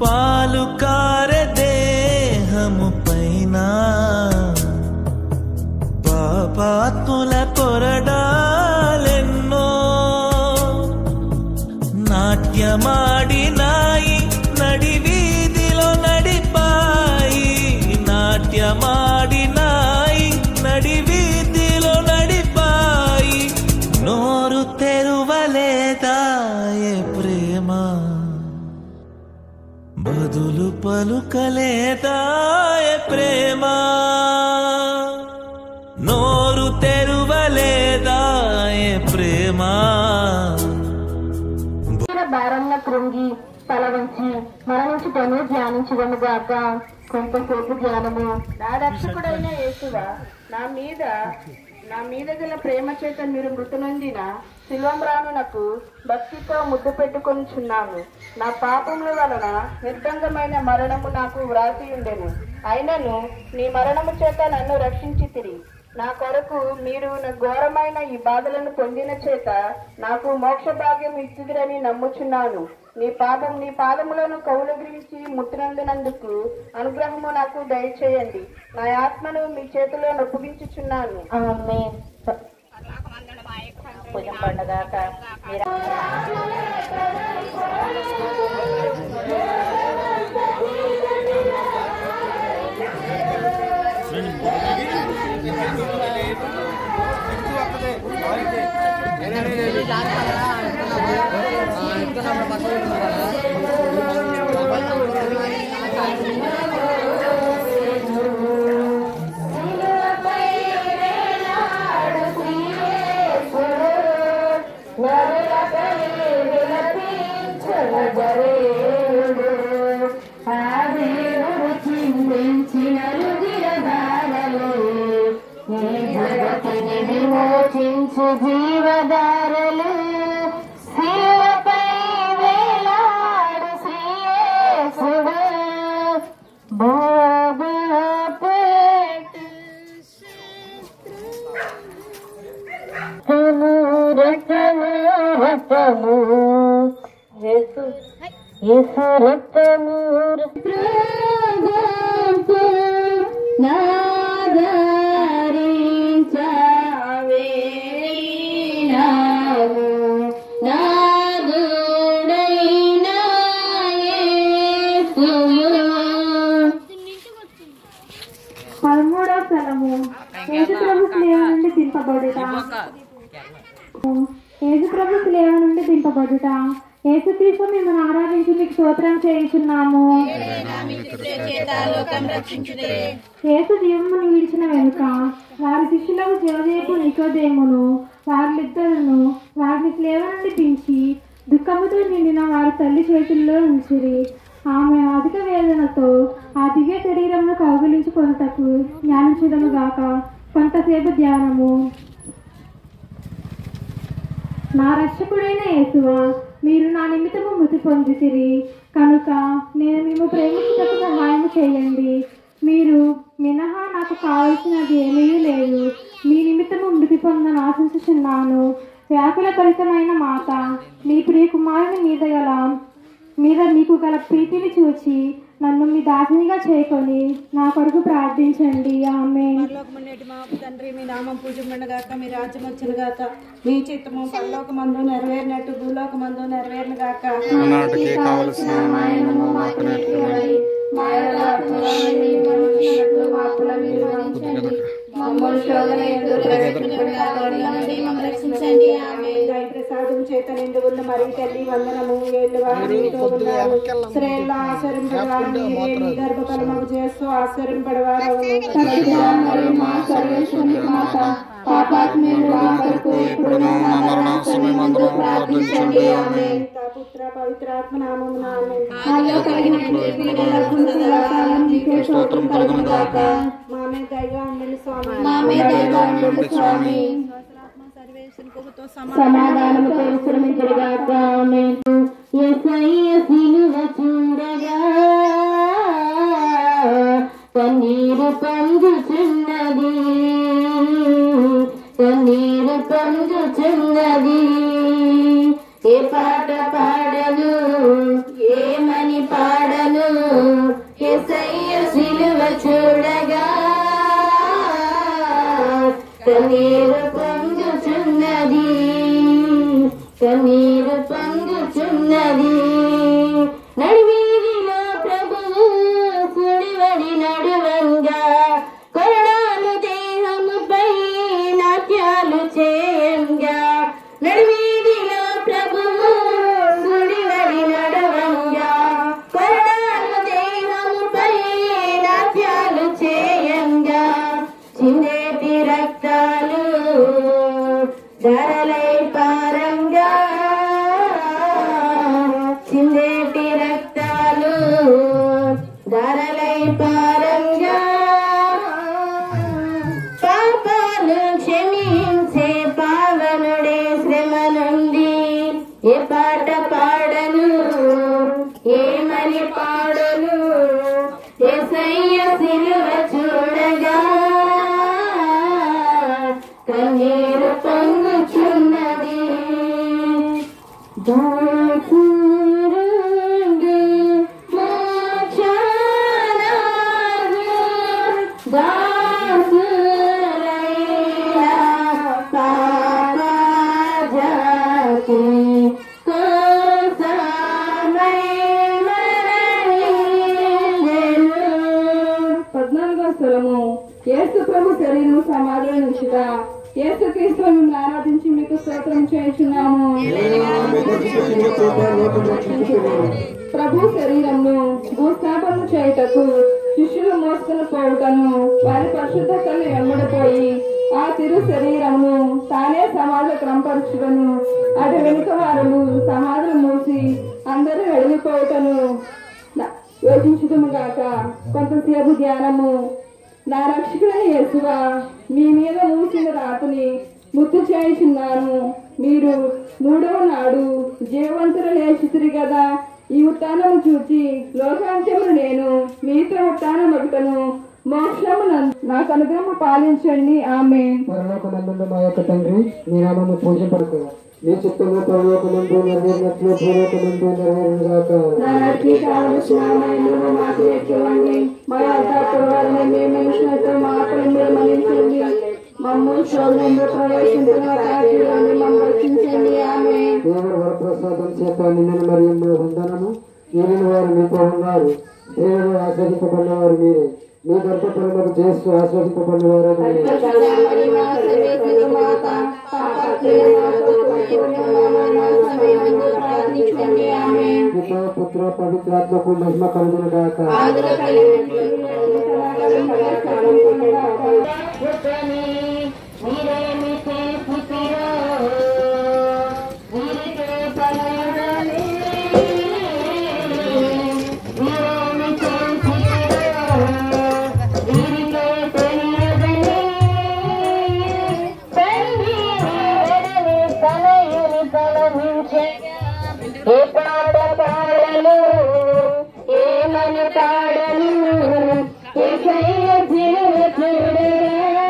పాలు కారే దేహము పైన పాపాత్ముల కొరడాలెన్నో నాట్యమాడినాయి, నడి వీధిలో నడిపాయి. నాట్యమాడినాయి, నడి వీధిలో నడిపాయి. నోరు తెరువలేదాయే ప్రేమ, బదులు పలుకలేదాయే ప్రేమ. నోరు తెరువలేదాయే ప్రేమ. భారంగా కృంగి తల వంచి మరణించుటను ధ్యానించదము గాక. కొంతసేపు ధ్యానము. నా రక్షకుడైన యేసువా, నా మీద గల ప్రేమ చేత మీరు మృతునందిన శిలోమ్రానునకు భక్తితో ముద్దు పెట్టుకొనిచున్నాను. నా పాపముల వలన నిర్బంధమైన మరణము నాకు వ్రాసి ఉండెను. అయినను నీ మరణము చేత నన్ను రక్షించితిరి. నా కొరకు మీరు ఘోరమైన ఈ బాధలను పొందిన చేత నాకు మోక్ష భాగ్యం ఇచ్చిదిరని నమ్ముచున్నాను. నీ పాదములను కౌలుగిరించి ముట్టినందునందుకు అనుగ్రహము నాకు దయచేయండి. నా ఆత్మను మీ చేతిలో నొప్పగించుచున్నాను. ఆమేన్. పూజం పండుగాక. విమోచించు జీవధారలు శిలపై వేలాడు శ్రీయేసుడు. రక్తము యేసు రక్తము పదమూడవ స్థలము. యేసుప్రభు శిలువ నుండి దింపబడుట. యేసుప్రభు శిలువ నుండి దింపబడుట. యేసుక్రీస్తు మిమ్మల్ని ఆరాధించి మీకు స్తోత్రం చేయించున్నాము. యేసు జీవమును విడిచిన వెనుక వారి శిష్యులకు జోసేపు నికోదేమును వారిద్దరును వారిని శిలువ నుండి దించి దుఃఖముతో నిండిన వారి తల్లి చేతుల్లో ఉంచిరి. ఆమె అధిక వేదనతో ఆ దివ్య శరీరమును కౌగిలించుకొనుటకు ధ్యానించడము గాక. కొంతసేపు ధ్యానము. నా రక్షకుడైన యేసువా, మీరు నా నిమిత్తము మృతి పొందితిరి కనుక నేను మేము ప్రేమించుటకు సహాయం చేయండి. మీరు మినహా నాకు కావలసినది ఏమీ లేదు. మీ నిమిత్తము మృతి పొందని ఆశించుచున్నాను. వ్యాకుల భరితమైన మాత, మీ ప్రియ కుమారుని మీద మీకు గల ప్రీతిని చూచి నన్ను మీ దాసినిగా చేసుకొని నా కొరకు ప్రార్థించండి. ఆమేన్. పరలోకమునేటి మా తండ్రి, మీ నామం పూజింపబడుగాక, మీ రాజ్యం వచ్చునుగాక, మీ చిత్తము పరలోకమందు నెరవేరినట్టు భూలోకమందు నెరవేరునుగాక. నాటికి కావలసిన మాయనము మాకు నేర్పివ్వండి. ప్రసాదం చేత నిండు ఉన్న మరి తల్లి వందనము. శ్రేళ్ళ ఆశ్చర్యంపడవారు గర్భఫలము చేస్తూ ఆశ్చర్యంపడవారు. పుత్ర పవిత్రాత్మ నామమున మామే దయగా ఉండండి స్వామి. సమాధానము విశ్రమించడుగాక. యేసయ్య సిలువ చూడగా కన్నీరు పొందుచున్నది, కన్నీరు పొందుచున్నది. ఏ పాట పాడను, ఏమని పాడను, కన్నీరు పొందుచున్నది కన్నీరు పొందుచున్నది నడివీధిలో ప్రభువు సుడివడి నడువంగా కొరడాలు దేహముపై నాట్యాలు చేయంగా నడివీధిలో ప్రభువు సుడివడి నడువంగా కొరడాలు దేహముపై నాట్యాలు చేయంగా చిందేటి రక్తాలు ధరలై పారంగా చిందేటి రక్తాలు ధరలై పారంగా పాపాలు క్షమించే పావనుడే శ్రమ నుండి ఏ పాట పాడను ఏమని పాడను యేసయ్య సిలువ చూడగా కన్నీరు పొంగుచున్నది దాసురుండు మోక్షానాగు దాసురైన పాపజాతి కోసమై మరణించెను. 14వ స్థలము యేసు ప్రభు శరీరం సమాధిలో నిలిచిట. యేసుక్రీస్తును మిమ్మల్ని ఆరాధించి మీకు స్తోత్రం చేయుచున్నాము. ప్రభు శరీరంను భూస్థాపన చేయుటకు శిష్యులు మోసుకుని పోవుటను వారి పరిశుద్ధతను వెంబడిపోయి ఆ తిరు శరీరమును తానే సమాధి క్రమపరచుటను అటు వెనుక వారులు సమాధులు మూసి అందరూ వెళ్ళిపోవుటను యోచించుదుము గాక. కొంతసేపు ధ్యానము. నా రక్షకుడైన యేసువా, మీ మీద మూసిన రాతని ముద్దు చేయుచున్నాను. మీరు 3వ నాడు జీవవంతులు లేచితిరి కదా. ఈ ఉత్థానము చూచి లోకాంత్యమును నేను మీతో ఉత్థానమగుటను మోక్షము నాకు అనుగ్రహము పాలించండి. ఆమేన్. పరలోకమందున్న మా యొక్క తండ్రి, మీ నామము పూజింపబడును. మీ చిత్తము పరలోకమందు నెరవేరినట్లు భూలోకమందు నెరవేరునుగాక. మాకు ఎక్కువండి. మా అర్థాన్ని మేము మనుషులతో మా ఆకలి మీరు మన్నించండి. మమ్మల్ని శోధనలో ప్రవేశించండి, మమ్మల్ని రక్షించండి. ఆమేన్. దేవుడు వరప్రసాదం చేత నిన్ను మరియు వందనము. ఈయన వారు మీతో ఉన్నారు. దేవుడు ఆశ్రదింపబడిన వారు మీరే. మీ గర్భఫలములకు చేస్తూ ఆశ్రదింపబడిన వారు మీరే. పితా పుత్ర పవిత్రాత్మకు మహిమ కలుగును గాక. మీరేమి చేసిరో వీరికే పలయడని మీరేమి చేసిరో వీరికే తెలియదని తండ్రి వెడని తనయుని తలమించగా ఏ పాట పాడను ఏమని పాడను యేసయ్య సిలువ చూడగా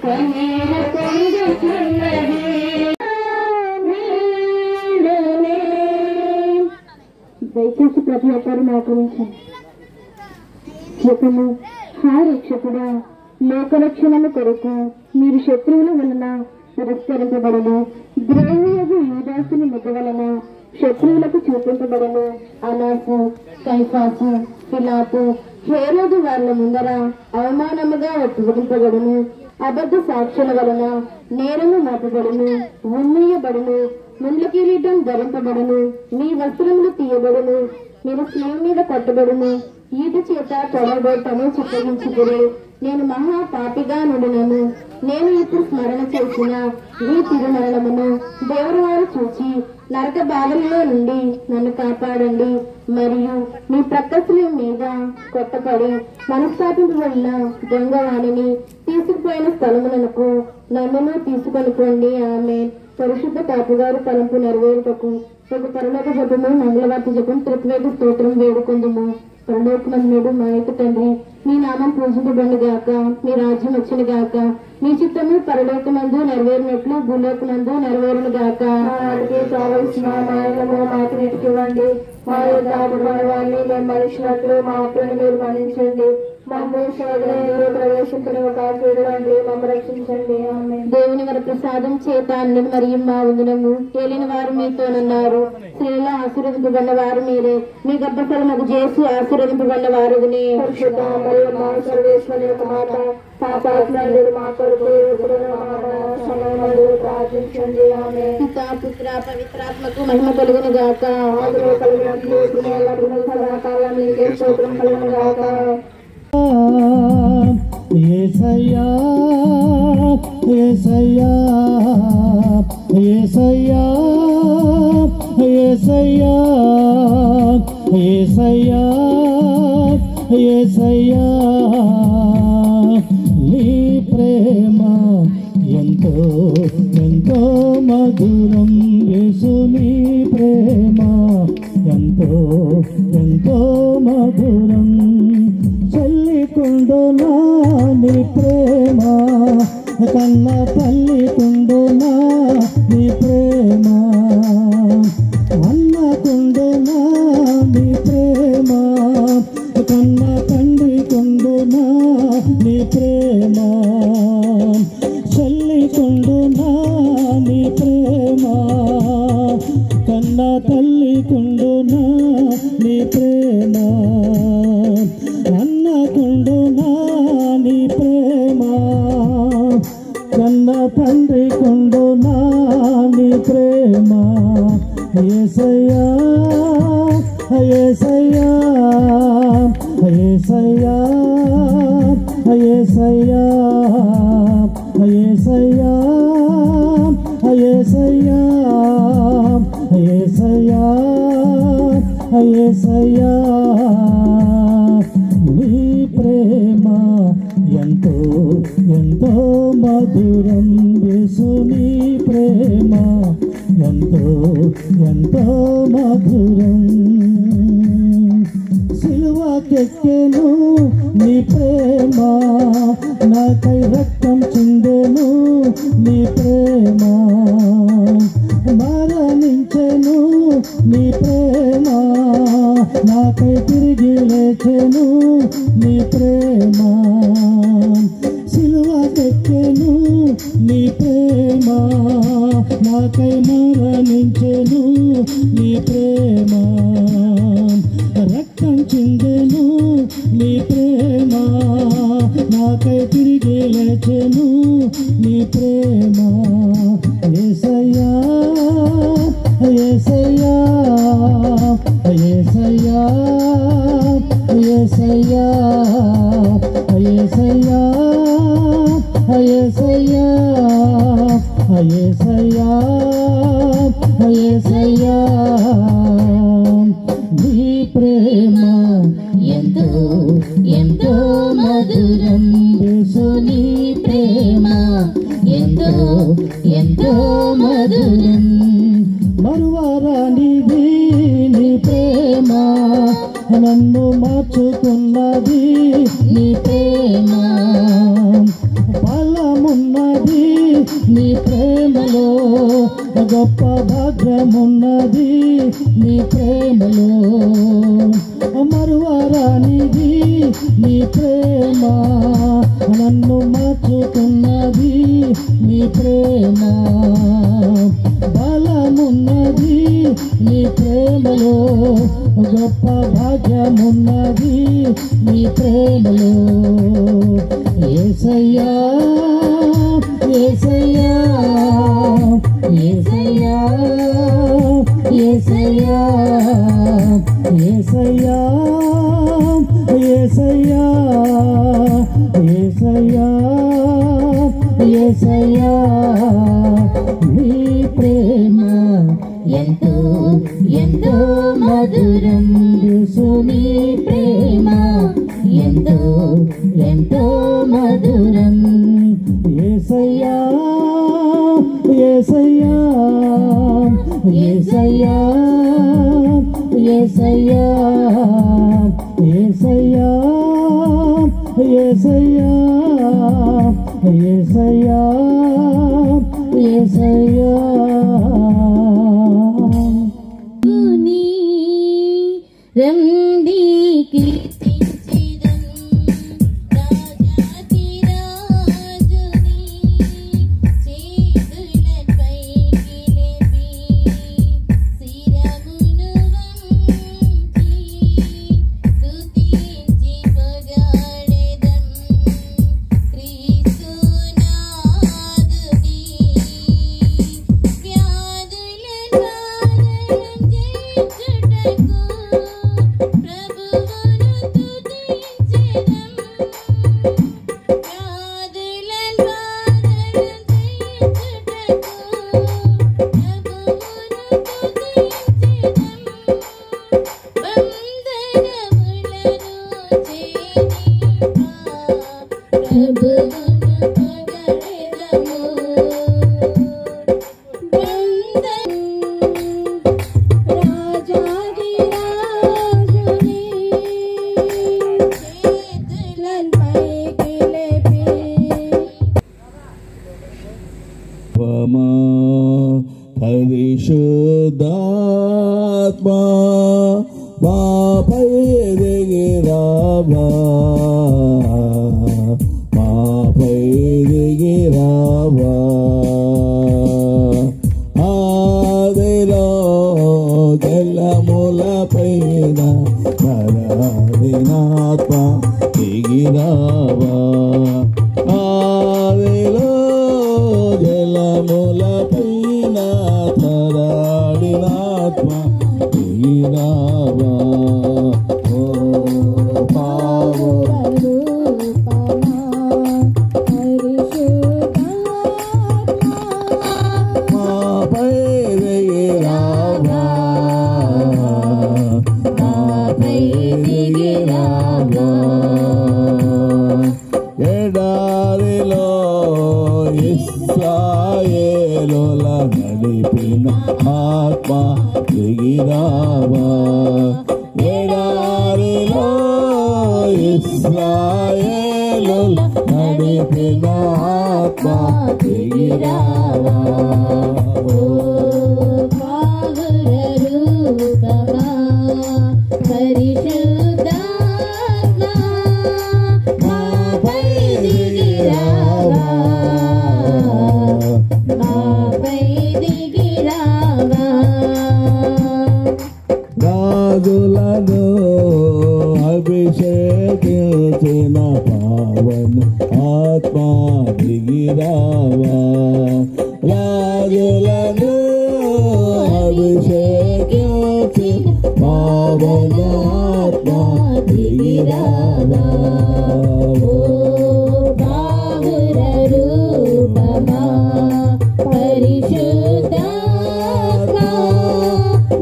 కన్నీరు పొంగుచున్నది. దయచేసి ప్రతి ఒక్కరు మోకరించండి. చెప్పము, హా రక్షకుడా, లోకరక్షణను కొరకు మీరు శత్రువుల వలన తిరస్కరింపబడను. ద్రోహులకు యూదాసుని ముద్ద వలన శత్రువులకు చూపింపబడను. అనాసు, కైఫాసు, పిలాతు, హేరోదు వాళ్ళ ముందర అవమానముగా ఒప్పుకొనిపబడును. అబద్ధ సాక్షుల వలన నేరము మోపబడును, ఉమ్మయ్యబడును, ముండ్ల కిరీటం ధరింపబడును, మీ వస్త్రములు తీయబడును, మీరు స్త్రీల మీద కొట్టబడును, ఈట చేత తొడగొట్టను చిత్తగించుకురు. నేను మహా పాపిగా నుండినను. నేను ఇప్పుడు స్మరణ చేసిన ఈ తిరుమరణమును దేవుడు వారు చూచి నరక బాధల్లో నుండి నన్ను కాపాడండి. మరియు మీ ప్రక్కసుల మీద కొట్టపడి మనస్తాపింపబడిన దొంగవాణిని తీసుకుపోయిన స్థలమునకు నన్నును తీసుకొనిపోండి. ఆమె పరిశుద్ధ పాపగారు తలంపు నెరవేరుటకు ఒక పరలోక జపము మంగళవార్త జపం త్రిత్వేద స్తోత్రం వేడుకొందుము. పరలోకమందుడు మా యొక్క తండ్రి, మీ నామం పూజింపబడును గాక. మీ రాజ్యం వచ్చును గాక. మీ చిత్తము పరలోకమందు నెరవేరినట్లు భూలోకమందు నెరవేరును గాక. వాటికి కావలసిన మాయలను మాకు నీటికివ్వండి. మా యొక్క వారిని మేము మనిషినట్లు మా అప్పులను మీరు మన్నించండి. మమ్మల్ని శోధనలో ప్రవేశించండి, మమ్మల్ని రక్షించండి. ఆమేన్. దేవుని వారి ప్రసాదం చేత అన్ని మరియు మా వందనము. ఏలిన వారు మీతోనున్నారు. స్త్రీలో ఆశీర్వదింపబడిన వారు మీరే. మీ గర్భఫలముకు చేసి ఆశీర్వదింపబడిన వారుని. పరిశుద్ధ మరియమ్మ, సర్వేశ్వరుని యొక్క మాత, పాపాత్ములందరూ మా కొరకు ఎప్పుడున్న మాట సమయమందు ప్రార్థించండి. ఆమేన్. పితా పుత్ర పవిత్రాత్మకు మహిమ కలుగును గాక. ఆదిలో కలిగినట్లు ఇప్పుడు ఎల్లప్పుడూ సదాకాలం నీకే స్తోత్రం కలుగును గాక. యేసయ్యా యేసయ్యా యేసయ్యా యేసయ్యా యేసయ్యా యేసయ్యా నీ ప్రేమ ఎంతో ఎంతో మధురం. యేసు నీ ప్రేమ ఎంతో ఎంతో మధురం. చెల్లికుండునా నీ ప్రేమ, కన్న తల్లికుండునా నీ ప్రేమ, అన్నకుండునా నీ ప్రేమ, కన్న తండ్రికుండునా నీ ప్రేమ. చెల్లికుండునా నీ ప్రేమ, కన్న తల్లికుండునా నీ ప్రేమ, అన్నకుండునా నీ ప్రేమ, కన్న తండ్రికుండునా నీ ప్రేమ. యేసయ్యా యేసయ్యా యేసయ్యా యేసయ్యా యేసయ్యా యేసయ్యా యేసయ్యా యేసయ్యా నీ ప్రేమ ఎంతో ఎంతో మధురం. యేసు నీ ప్రేమ ఎంతో ఎంతో మధురం. సిలువకెక్కెను నీ ప్రేమ, నాకై రక్తం చిందెను నీ ప్రేమ, మరణించెను నీ ప్రేమ, నాకై తిరిగి లేచెను నీ ప్రేమ. సిలువకెక్కెను నీ ప్రేమ, నాకై మరణించెను నీ ప్రేమ, రక్తం చిందెను నీ ప్రేమ, నాకై తిరిగి లేచెను నీ ప్రేమ. యేసయ్యా యేసయ్యా యేసయ్యా యేసయ్యా యేసయ్యా యేసయ్యా యేసయ్యా యేసయ్యా నీ ప్రేమ ఎంతో ఎంతో మధురం. యేసు నీ ప్రేమ ఎంతో ఎంతో మధురం. మరువరానిది నీ ప్రేమ, నన్ను మార్చుకున్నది నీ ప్రేమ, బలమున్నది నీ ప్రేమలో, గొప్ప భాగ్యమున్నది నీ ప్రేమలో. మరువరానిది నీ ప్రేమ, నన్ను మార్చుకున్నది నీ ప్రేమ, బలమున్నది నీ ప్రేమలో, గొప్ప భాగ్యమున్నది నీ ప్రేమలో. యేసయ్యా యేసయ్యా యేసయ్యా యేసయ్యా యేసయ్యా యేసయ్యా యేసయ్యా యేసయ్యా నీ ప్రేమ ఎంతో ఎంతో మధురం. యేసు నీ ప్రేమ ఎంతో ఎంతో మధురం. యేసయ్యా యేసయ్యా యేసయ్యా యేసయ్యా యేసయ్యా యేసయ్యా యేసయ్యా యేసయ్యా రండి కీర్తించెదం మాపై దిగిరావా మాపై దిగిరావా ఆదిలో జలములపైన కరాడినాత్మ దిగిరావా ఆదిలో జలములపైన కరాడినాత్మ దిగిరావా ఓ పావుర మాపై దిగిరావా మాపై దిగిరావా ఎడారిలో ఇశ్రాయేలుల నడిపిన ఆత్మ దిగిరావా ఎడారిలో ఇశ్రాయేలుల నడిపిన ఆత్మ దిగిరావా ఓ పావుర రూపమా పరిశుద్ధాత్మ మాపై దిగిరావా మాపై దిగిరావా రాజులను అభిషేకించిన పావన ఆత్మ దిగిరావా రాజులను అభిషేకించిన పావన ఆత్మ దిగిరావా ఓ పావుర రూపమా పరిశుద్ధాత్మ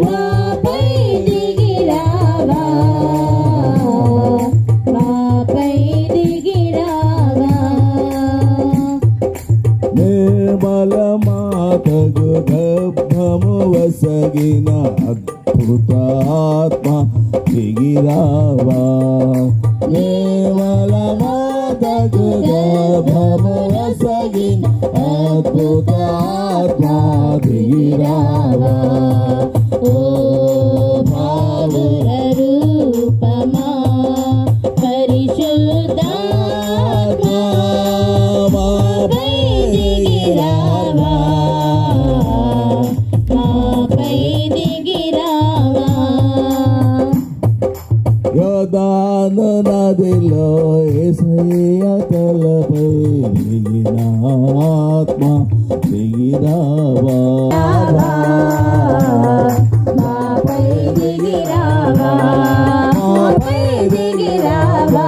మాపై దిగిరావా మాపై దిగిరావా నిర్మల మాతకు గర్భము వసగిన అద్భుత ఆత్మ దిగిరావా నిర్మల మాతకు గర్భము వసగిన అద్భుత ఆత్మ దిగిరావా ఓ పావుర రూపమా పరిశుద్ధాత్మ మాపై దిగిరావా మాపై దిగిరావా యోర్దాను నదిలో యేసయ్య తలపై దిగిన ఆత్మ దిగిరావా మాపై దిగిరావా మాపై దిగిరావా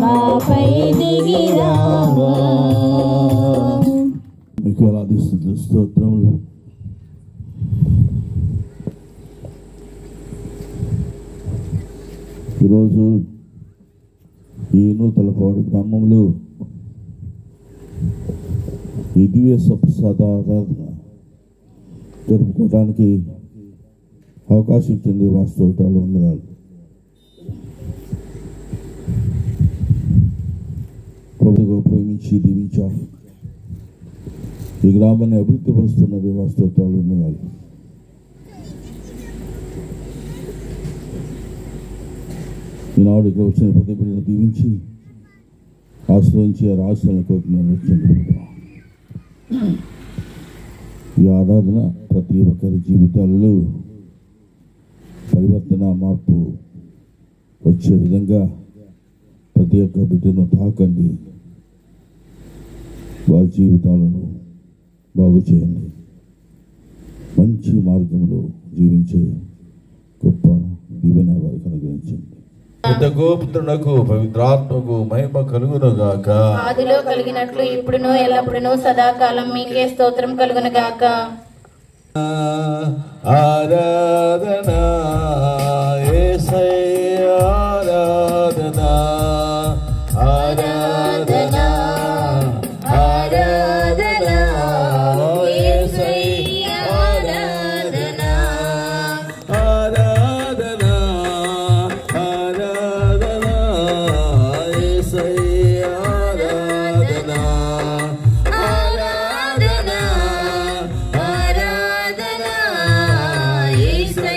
మాపై దిగిరావా మీకు వేలాది స్తోత్రములు. ఈరోజు ఈ నూతలపాడు గ్రామంలో ఈ దివ్య సప్రసాదారాధన జరుపుకోవడానికి అవకాశం ఇచ్చింది వాస్తవాలు వందనాలు. ప్రభువుగా ప్రేమించి దీవించారు. ఈ గ్రామాన్ని అభివృద్ధి పరుస్తున్నది వాస్తవాలు వందనాలు. ఈనాడు ఇక్కడ వచ్చిన ప్రతి బిడ్డను దీవించి ఆశ్రయించి ఆ రాష్ట్రాన్ని కోరుకున్నాను వచ్చింది. ఈ ఆరాధన ప్రతి ఒక్కరి జీవితాలలో పరివర్తన మార్పు వచ్చే విధంగా ప్రతి ఒక్క బిడ్డను తాకండి, వారి జీవితాలను బాగు చేయండి, మంచి మార్గంలో జీవించే గొప్ప దీవెన వారికి అనుగ్రహించండి. పితకు పుత్రునకు పవిత్రాత్మకు మహిమ కలుగునుగాక. ఆదిలో కలిగినట్లు ఇప్పుడును ఎల్లప్పుడును సదాకాలం మీకే స్తోత్రం కలుగునుగాక. ఆరాధన యేసయ్య ఆరాధన ఆరాధన ఆరాధన యేసయ్య ఆరాధన ఆరాధన ఆరాధన యేసయ్య ఆరాధన ఆరాధన ఆరాధన యేసయ్య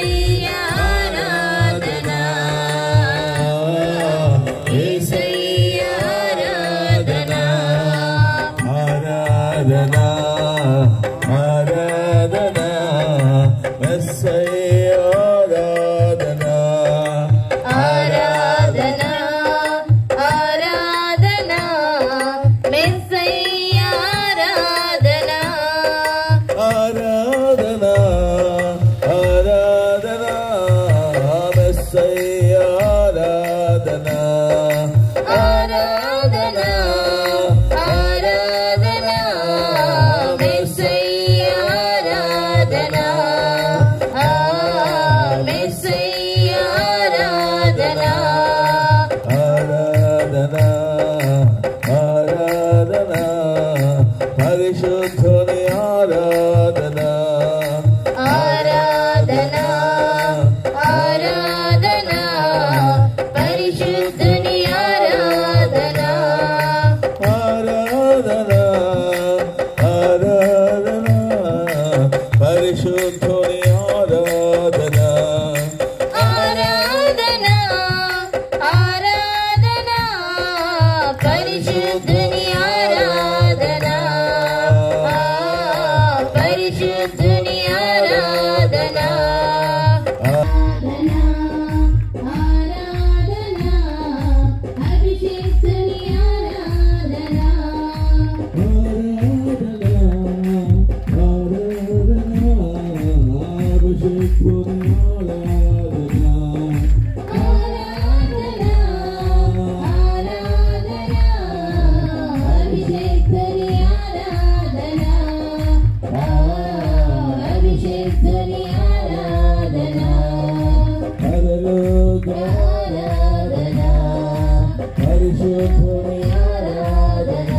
పరిశుద్ధుని ఆరాధన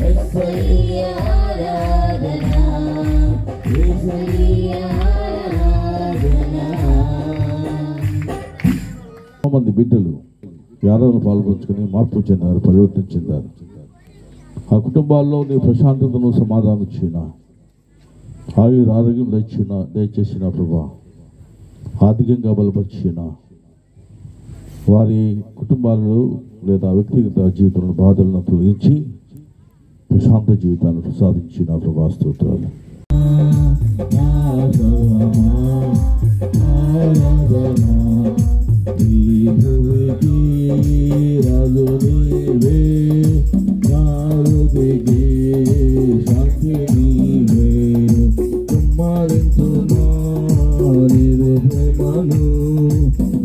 యేసయ్య ఆరాధన యేసయ్య ఆరాధన. మంది బిడ్డలు యారాధనలో పాల్గొంచుకుని మార్పు చెందారు, పరివర్తన చెందారు. ఆ కుటుంబాల్లో నీ ప్రశాంతతను సమాధానం ఇచ్చిన ఆయుర ఆరోగ్యం దయచేసిన ప్రభా, ఆర్థికంగా బలపరిచిన వారి కుటుంబాలలో లేదా వ్యక్తిగత జీవితంలో బాధలను తొలగించి ప్రశాంత జీవితాన్ని ప్రసాదించిన ప్రభా స్తోత్రాలు.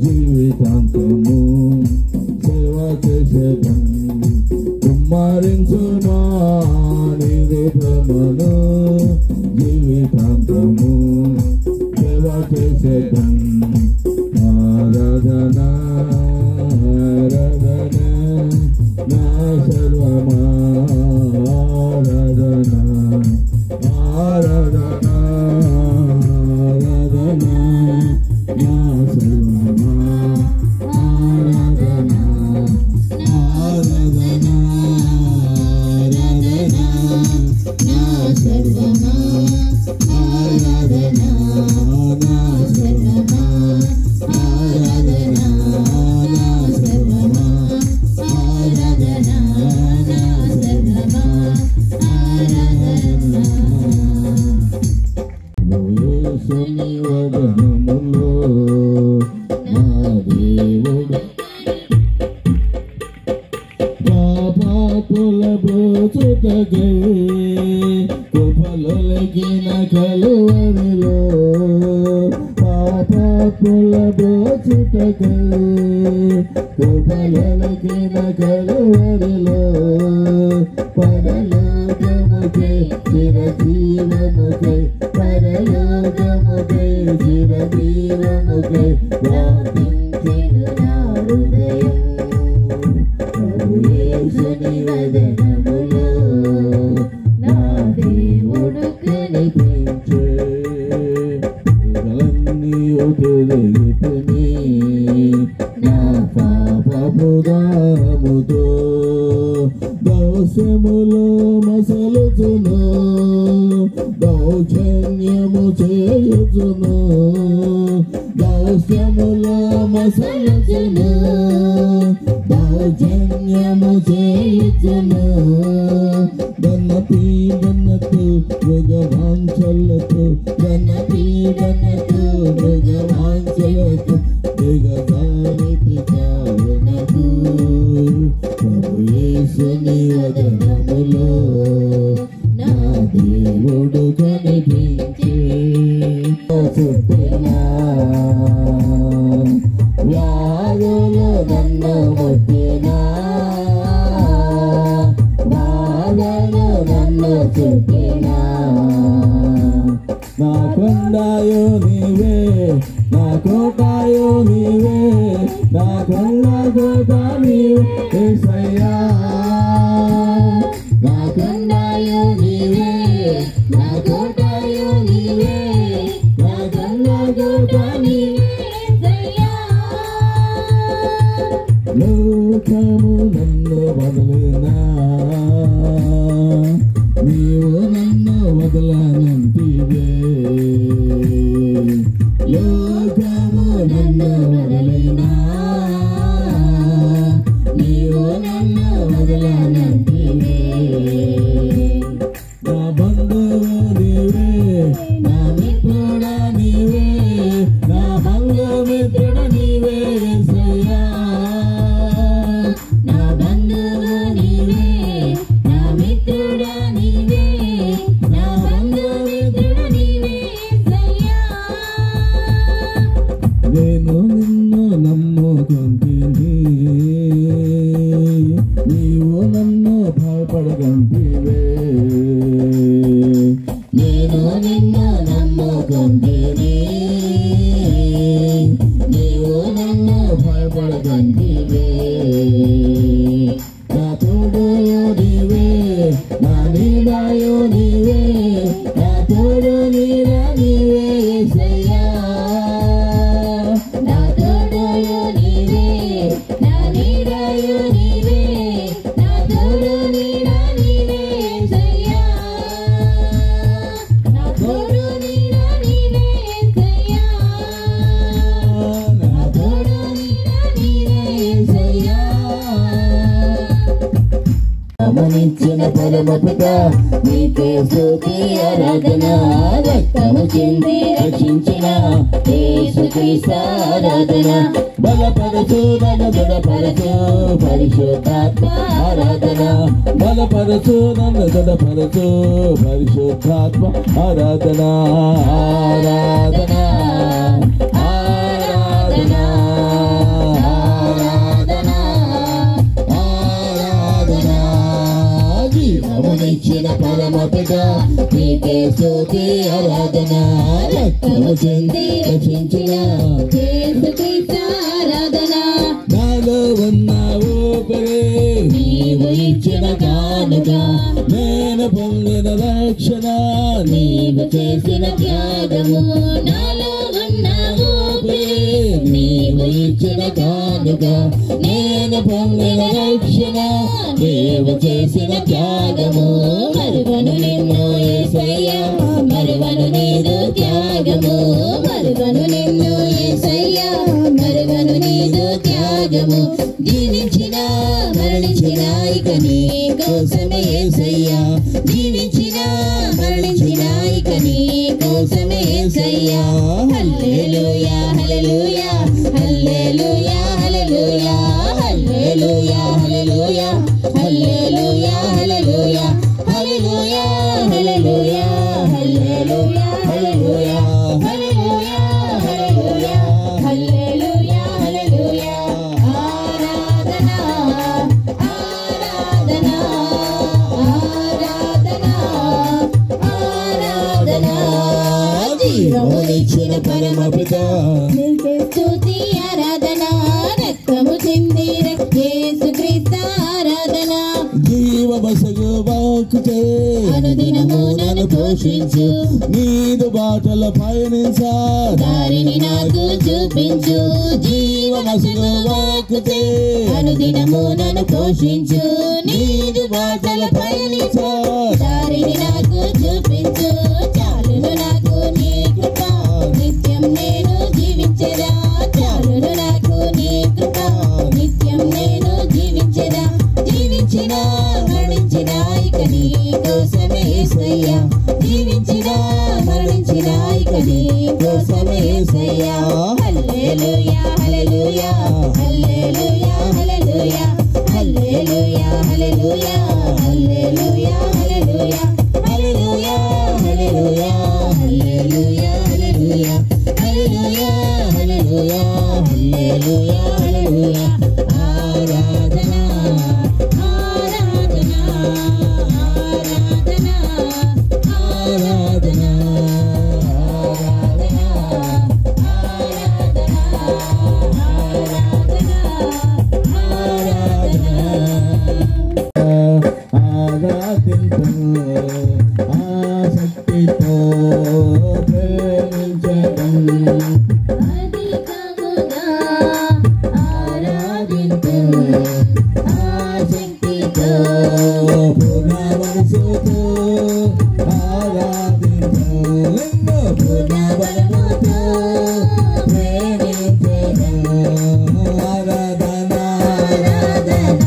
జీవితాంతము సేవ చేసేదం కుమ్మరించుమా నీదు ప్రేమను జీవితాంతము సేవ చేసేదం. ఆరాధన ఆరాధన నా సర్వమా ఆరాధన ఆరాధన ఆరాధన నా సర్వమా ఆరాధన ఆరాధన ఆరాధన నా సర్వమా ఆరాధన నా సర్వమా ఆరాధన నా సర్వమా ఆరాధన నా సర్వమా ఆరాధన. యేసుని వదనములో నా దేవుడు పాపాపుల బ్రోచుటకై కృపలొలికిన కలువరిలో పాపాపుల బ్రోచుటకై కృపలొలికిన కలువరిలో పరలోకముకై చిరజీవముకై పరలోకముకై చిరజీవముకై ప్రార్థించెను నా హృదయం. యేసుని వదనములో నా దేవుడు కనిపించే గలన్నీయు తిరిగితిని నా పాపపు దాముతో దోషములో మసలుచును దౌర్జన్యము చేయుచును దోషములో మసలుచును దౌర్జన్యము చేయుచును దన్న పీడనతో మృగవాంఛలతో దన్న పీడనతో మృగవాంఛలతో దిగజారితి కావునకు ప్రభు యేసుని వదనములో నా దేవుడు కనిపించే చుట్టిన వ్యాధులు నన్ను ముట్టిన బాధలు నన్ను చుట్టిన నా కొండాయో నీవే నా కోటాయో నీవే నా కొండ కోట నీవే యేసయ్యా నా కొండాయో నీవే నా కోటాయో నీవే నా కొండ కోట నీవే యేసయ్యా. లోకము నన్ను వదలినా నీవు నన్ను వదలనంటివే లోకము నన్ను వదలినా నీవు నన్ను వదలనంటివే నా బంధువు నీవే నా మిత్రుడా నీవే నా బంధుమిత్రుడు నీవే యేసయ్యా నా బంధువు నీవే నా మిత్రుడా నీవే నా బంధుమిత్రుడు నీవే యేసయ్యా. నేను నిన్ను నమ్ముకుంటిని నీవు నన్ను భయపడగంటివే నేను నిన్ను నమ్ముకుంటిని నీవు నన్ను భయపడగంటివే పరమపిత నీకే స్తుతి ఆరాధన రక్తము చింది రక్షించిన యేసుక్రీస్తు ఆరాధన బలపరచు నన్ను దృఢపరచు పరిశుద్ధాత్మ ఆరాధన బలపరచు నన్ను దృఢపరచు పరిశుద్ధాత్మ ఆరాధన ఆరాధన ఆరాధన ఆరాధన ఆరాధన జీవమునిచ్చిన పరమపిత నీకే స్తుతి ఆరాధన రక్తము చింది రక్షించిన యేసుక్రీస్తు ఆరాధన నాలో ఉన్న ఊపిరి నీవు ఇచ్చిన కానుక నేను పొందిన రక్షణ నీవు చేసిన త్యాగము నాలో ఉన్న ఊపిరి నీవు ఇచ్చిన కానుక నేను పొందిన రక్షణ నీవు చేసిన త్యాగము మరువను నిన్ను యేసయ్యా మరువను నీదు త్యాగము మరువను నిన్ను యేసయ్యా మరువను నీదు త్యాగము జీవించిన మరణించిన ఇక నీ కోసమే యేసయ్యా జీవించిన మరణించిన ఇక నీ కోసమే యేసయ్యా హల్లెలూయా హల్లెలూయా హల్లెలూయా హల్లెలూయా హల్లెలూయా హల్లెలూయా హల్లెలూయా హల్లెలూయా హల్లెలూయా హల్లెలూయా హల్లెలూయా హల్లెలూయా హల్లెలూయా హల్లెలూయా హల్లెలూయా హల్లెలూయా ఆరాధన ఆరాధన ఆరాధన ఆరాధన జీవమునిచ్చిన పరమపిత నీకే స్తుతి ఆరాధన రక్తము చింది యేసుక్రీస్తు ఆరాధన జీవమసగు వాక్కుతే అనుదినము నన్ను పోషించు నీదు బాటల పయనించా దారిని నాకు చూపించు జీవమసగు వాక్కుతే అనుదినము నన్ను పోషించు నీదు బాటల పయనించా దారిని నాకు చూపించు చాలును నాకు నీ కృప నిత్యం నేను జీవించెదా చాలును నాకు నీ కృప నిత్యం నేను జీవించెదా జీవించిన మరణించిన ఇక నీ కోసమే యేసయ్యా జీవించిన మరణించిన ఇక నీ కోసమే యేసయ్యా హల్లెలూయా హల్లెలూయా హల్లెలూయా హల్లెలూయా హల్లెలూయా హల్లెలూయా హల్లెలూయా హల్లెలూయా హల్లెలూయా హల్లెలూయా హల్లెలూయా హల్లెలూయా హల్లెలూయా హల్లెలూయా హల్లెలూయా హల్లెలూయా ఆరాధన ఆరాధన ఆరాధన ఆరాధన ఆరాధించు ఆసక్తితో ప్రేమించడం అధికముగా ఆరాధించు ఆసక్తితో పూర్ణ మనసుతో ఆరాధించు పూర్ణ బలముతో ప్రేమించడం ఆరాధన ఆరాధన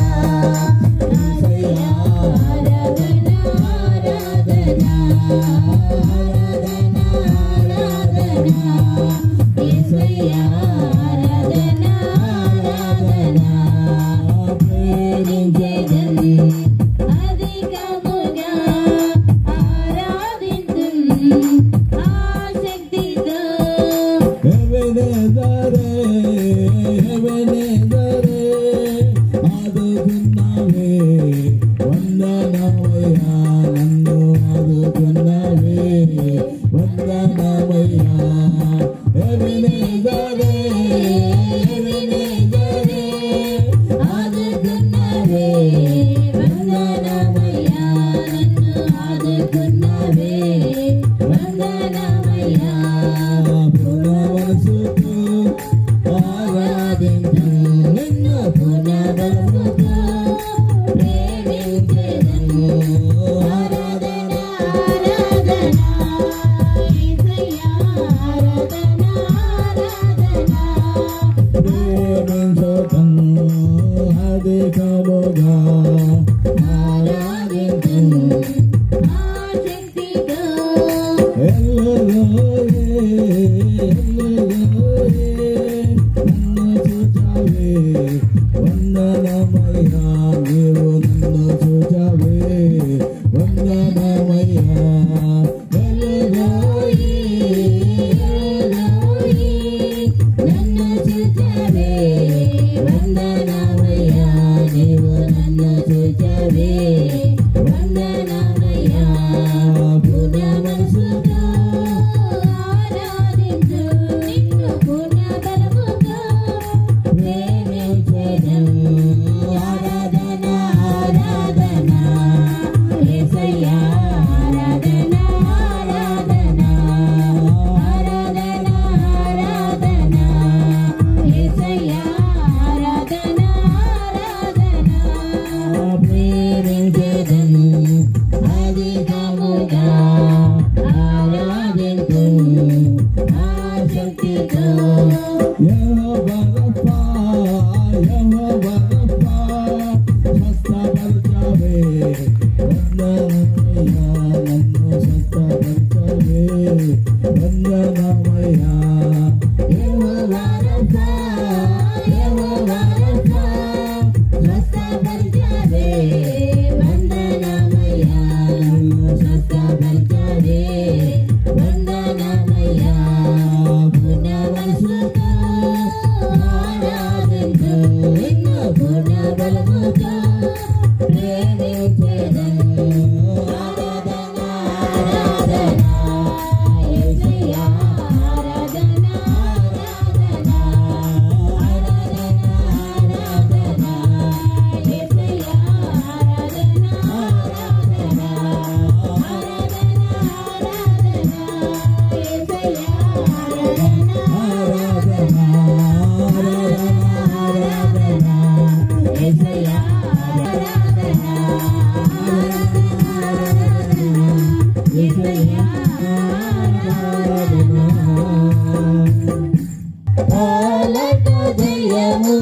పాలక జయము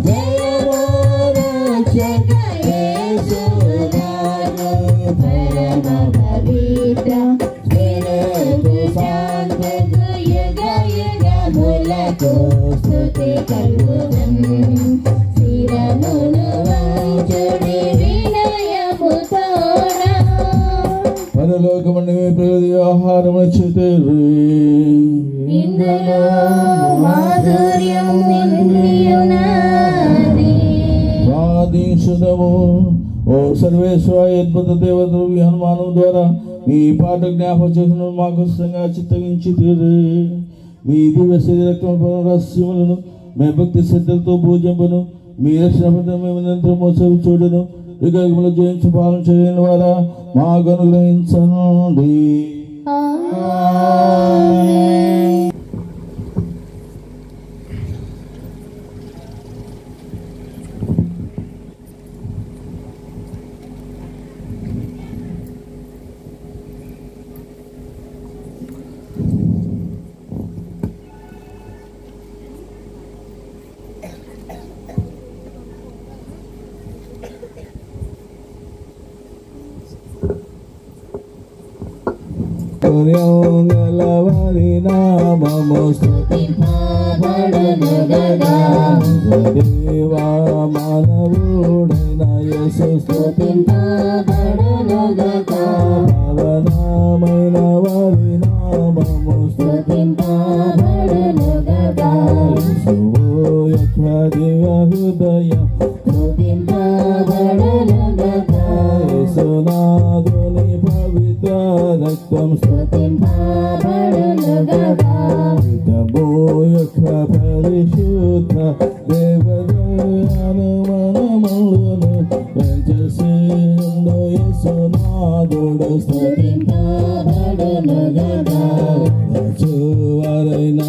జయము రక్షక యేసు నాదు పరమ పవిత్ర స్పిరితు శాంతి యుగ యుగములకు స్తుతి కలుగును శిరమును వంచుడి వినయముతోనా పరలోకమండి మీ ప్రతి ఆహారం ఇచ్చితిరి ఇందులో మాధుర్యం నిండియున్నది ప్రార్థించుదాము. ఓ సర్వేశ్వర అద్భుత దేవతలు ఈ హనుమానం ద్వారా మీ పాట జ్ఞాపకం చేసిన మాకు చిత్తగించి తీరి మీ దివ్య శరీరక్రమ రహస్యములను మే భక్తి శ్రద్ధలతో పూజింపను మీ రక్షణ మేము నిరంతరం మోసలు చూడను యుగములు జయించి పాలన చేయని వారా మాకు అనుగ్రహించండి. గలవారి నామము స్తుతింపబడును గదా దేవా మానవుడైన యేసు స్తుతింపబడును గదా పవనమైన వారి నామము స్తుతింపబడును గదా యేసువు యొక్క దివ్య హృదయం స్తుతింపబడును గదా యేసునాథుని పవిత్ర రక్తం స్తుతింపబడును గదా విధము యొక్క పరిశుద్ధ దేవదయాను మనములను పెంచేసిందో యేసునాథుడు స్తుతింపబడును గదా చూవరైన